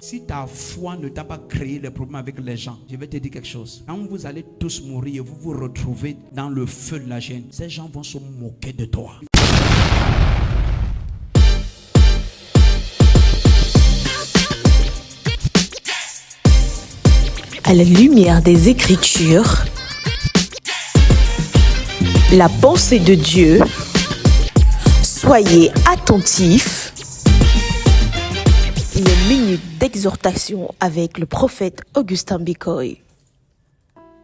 Si ta foi ne t'a pas créé les problèmes avec les gens, je vais te dire quelque chose. Quand vous allez tous mourir et vous vous retrouvez dans le feu de la gêne, ces gens vont se moquer de toi. À la lumière des Écritures, la pensée de Dieu, soyez attentifs. Les minutes d'exhortation avec le prophète Augustin Bikoy.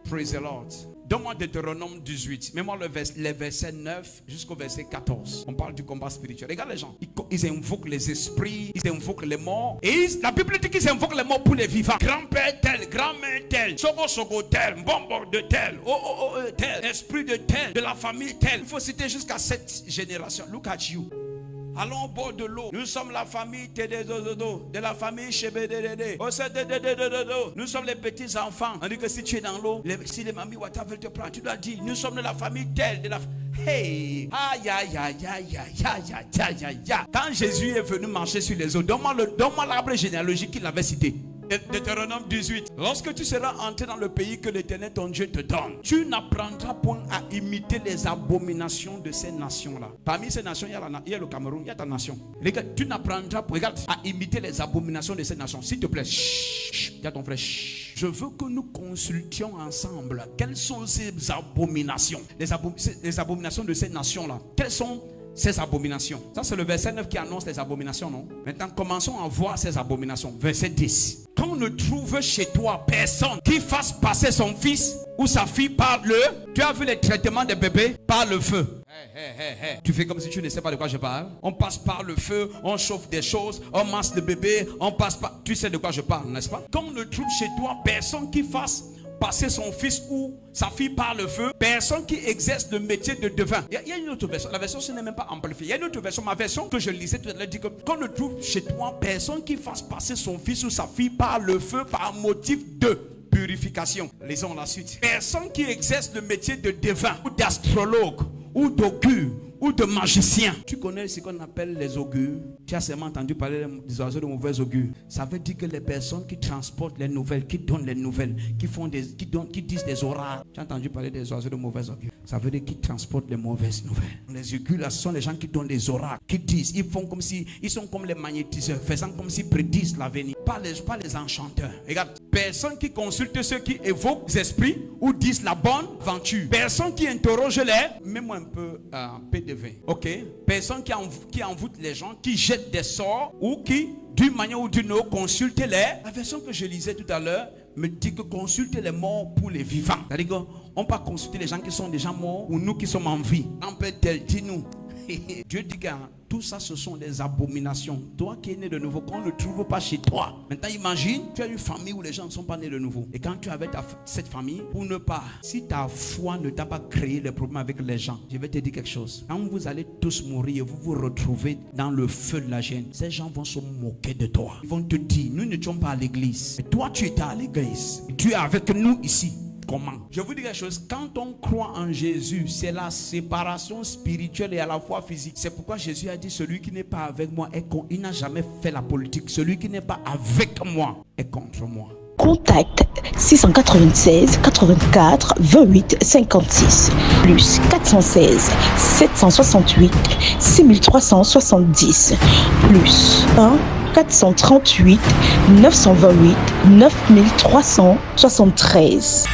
Praise the Lord. Donne-moi Deutéronome 18. Mets-moi les versets 9 jusqu'au verset 14. On parle du combat spirituel. Regarde les gens. Ils invoquent les esprits. Ils invoquent les morts. Et la Bible dit qu'ils invoquent les morts pour les vivants. Grand-père tel, grand-mère tel, sogo tel, bonbon de tel, tel, esprit de tel, de la famille tel. Il faut citer jusqu'à 7 générations. Look at you. Allons au bord de l'eau. Nous sommes la famille Tédédododo, de la famille Chebedédé. Nous sommes les petits enfants. On dit que si tu es dans l'eau, si les mamies Wata veulent te prendre, tu dois dire, nous sommes de la famille telle, de la hey, aïe, aïe, aïe, aïe, aïe, aïe, aïe, aïe, aïe. Quand Jésus est venu marcher sur les eaux, donne-moi l'arbre généalogique qu'il avait cité. Deutéronome 18. Lorsque tu seras entré dans le pays que l'Éternel ton Dieu te donne, tu n'apprendras point à imiter les abominations de ces nations-là. Parmi ces nations, il y a le Cameroun, il y a ta nation. Regarde, tu n'apprendras point à imiter les abominations de ces nations. S'il te plaît, il y a ton frère. Je veux que nous consultions ensemble quelles sont ces abominations, les abominations de ces nations-là. Quelles sont ces abominations? Ça, c'est le verset 9 qui annonce les abominations, non? Maintenant, commençons à voir ces abominations. Verset 10. Quand on ne trouve chez toi personne qui fasse passer son fils ou sa fille par le... Tu as vu les traitements des bébés par le feu? Tu fais comme si tu ne sais pas de quoi je parle. On passe par le feu, on chauffe des choses, on masse le bébé, on passe par... Tu sais de quoi je parle, n'est-ce pas? Quand on ne trouve chez toi personne qui fasse passer son fils ou sa fille par le feu, personne qui exerce le métier de devin. Il y a une autre version, la version ce n'est même pas amplifiée. Il y a une autre version, ma version que je lisais tout à l'heure dit que quand on ne trouve chez toi personne qui fasse passer son fils ou sa fille par le feu par motif de purification. Lisons la suite. Personne qui exerce le métier de devin ou d'astrologue ou d'augure ou de magicien. Tu connais ce qu'on appelle les augures? Tu as seulement entendu parler des oiseaux de mauvais augure. Ça veut dire que les personnes qui transportent les nouvelles, qui donnent les nouvelles, qui disent des oracles. Tu as entendu parler des oiseaux de mauvais augure? Ça veut dire qu'ils transportent les mauvaises nouvelles. Les augures là, ce sont les gens qui donnent des oracles, qui disent, ils font comme si, ils sont comme les magnétiseurs, faisant comme s'ils prédisent l'avenir. Pas les enchanteurs. Regarde, personne qui consulte ceux qui évoquent les esprits ou disent la bonne aventure. Personne qui interroge les, mets-moi un peu PDV. Ok? Personne qui envoûte les gens, qui jette des sorts ou qui, d'une manière ou d'une autre, consulte les. La version que je lisais tout à l'heure me dit que consulte les morts pour les vivants. C'est-à-dire qu'on ne peut pas consulter les gens qui sont déjà morts ou nous qui sommes en vie. On peut dis-nous. Dieu dit que tout ça, ce sont des abominations. Toi qui es né de nouveau, qu'on ne trouve pas chez toi. Maintenant, imagine, tu as une famille où les gens ne sont pas nés de nouveau. Et quand tu es avec cette famille, pour ne pas, si ta foi ne t'a pas créé les problèmes avec les gens, je vais te dire quelque chose. Quand vous allez tous mourir et vous vous retrouvez dans le feu de la gêne, ces gens vont se moquer de toi. Ils vont te dire, nous n'étions pas à l'église. Mais toi, tu étais à l'église. Et tu es avec nous ici. Comment? Je vous dis quelque chose, quand on croit en Jésus, c'est la séparation spirituelle et à la fois physique. C'est pourquoi Jésus a dit, celui qui n'est pas avec moi est contre. Il n'a jamais fait la politique. Celui qui n'est pas avec moi est contre moi. Contact 696 84 28 56 plus 416 768 6370 plus 1 438 928 9373.